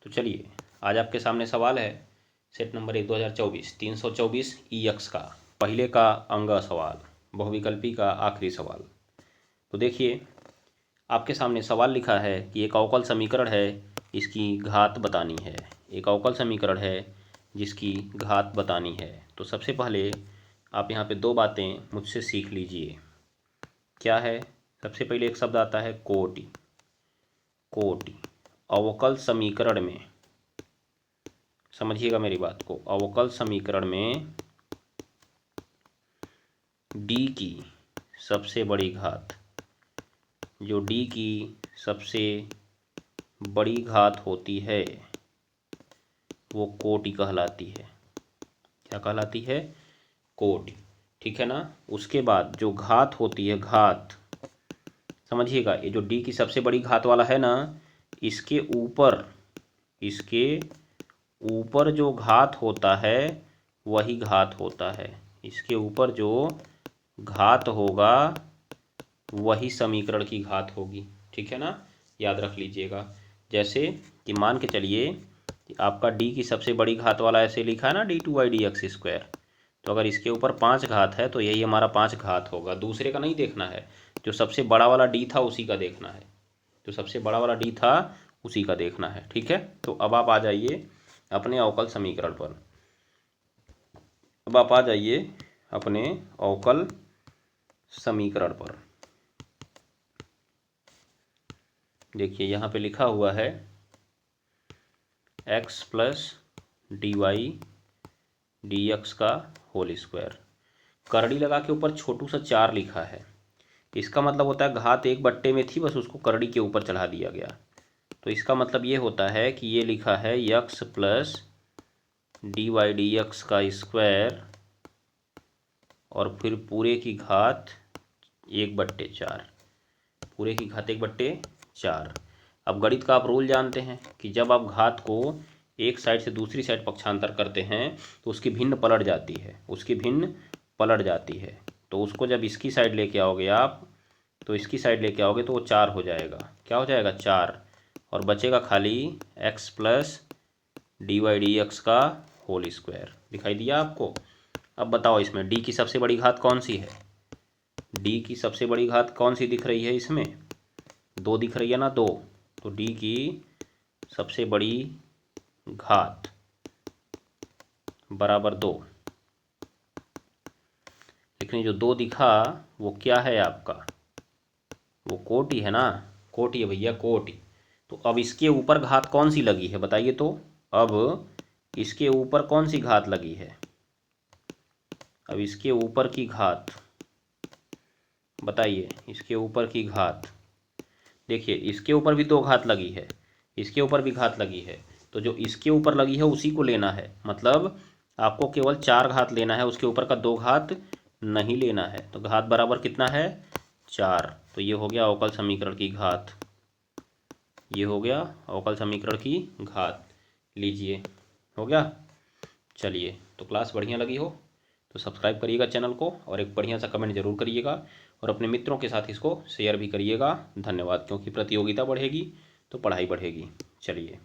तो चलिए आज आपके सामने सवाल है सेट नंबर 1 2024 324 EX का पहले का अंग सवाल, बहुविकल्पी का आखिरी सवाल। तो देखिए आपके सामने सवाल लिखा है कि एक अवकल समीकरण है, इसकी घात बतानी है। एक अवकल समीकरण है जिसकी घात बतानी है। तो सबसे पहले आप यहाँ पे दो बातें मुझसे सीख लीजिए। क्या है? सबसे पहले एक शब्द आता है कोटि। कोटि अवकल समीकरण में, समझिएगा मेरी बात को, अवकल समीकरण में d की सबसे बड़ी घात, जो d की सबसे बड़ी घात होती है वो कोटि कहलाती है। क्या कहलाती है? कोटि। ठीक है ना। उसके बाद जो घात होती है, घात समझिएगा, ये जो d की सबसे बड़ी घात वाला है ना, इसके ऊपर जो घात होता है वही घात होता है। इसके ऊपर जो घात होगा वही समीकरण की घात होगी। ठीक है ना, याद रख लीजिएगा। जैसे कि मान के चलिए कि आपका d की सबसे बड़ी घात वाला ऐसे लिखा है ना, d2y/dx²। तो अगर इसके ऊपर 5 घात है तो यही हमारा 5 घात होगा। दूसरे का नहीं देखना है, जो सबसे बड़ा वाला d था उसी का देखना है। जो सबसे बड़ा वाला d था उसी का देखना है। ठीक है। तो अब आप आ जाइए अपने अवकल समीकरण पर। अब आप आ जाइए अपने अवकल समीकरण पर। देखिए यहाँ पे लिखा हुआ है x प्लस dy dx का होल स्क्वायर। करड़ी लगा के ऊपर छोटू सा 4 लिखा है। इसका मतलब होता है घात एक बट्टे में थी, बस उसको करड़ी के ऊपर चढ़ा दिया गया। तो इसका मतलब ये होता है कि ये लिखा है x प्लस dy dx का स्क्वायर और फिर पूरे की घात 1/4। पूरे की घात 1/4। अब गणित का आप रूल जानते हैं कि जब आप घात को एक साइड से दूसरी साइड पक्षांतर करते हैं तो उसकी भिन्न पलट जाती है, उसकी भिन्न पलट जाती है। तो उसको जब इसकी साइड लेके आओगे आप, तो इसकी साइड लेके आओगे तो वो 4 हो जाएगा। क्या हो जाएगा? 4। और बचेगा खाली x प्लस dy dx का होल स्क्वायर। दिखाई दिया आपको? अब बताओ इसमें d की सबसे बड़ी घात कौन सी है? d की सबसे बड़ी घात कौन सी दिख रही है इसमें? 2 दिख रही है ना, 2। तो d की सबसे बड़ी घात बराबर 2। लेकिन जो 2 दिखा वो क्या है आपका? वो कोटि है ना। कोटि है भैया, कोटि। तो अब इसके ऊपर घात कौन सी लगी है बताइए तो। अब इसके ऊपर कौन सी घात लगी है? अब इसके ऊपर की घात बताइए। इसके ऊपर की घात देखिए, इसके ऊपर भी 2 घात लगी है, इसके ऊपर भी घात लगी है। तो जो इसके ऊपर लगी है उसी को लेना है। मतलब आपको केवल 4 घात लेना है, उसके ऊपर का 2 घात नहीं लेना है। तो घात बराबर कितना है? 4। तो ये हो गया अवकल समीकरण की घात। ये हो गया अवकल समीकरण की घात। लीजिए, हो गया। चलिए, तो क्लास बढ़िया लगी हो तो सब्सक्राइब करिएगा चैनल को और एक बढ़िया सा कमेंट जरूर करिएगा और अपने मित्रों के साथ इसको शेयर भी करिएगा। धन्यवाद। क्योंकि प्रतियोगिता बढ़ेगी तो पढ़ाई बढ़ेगी। चलिए।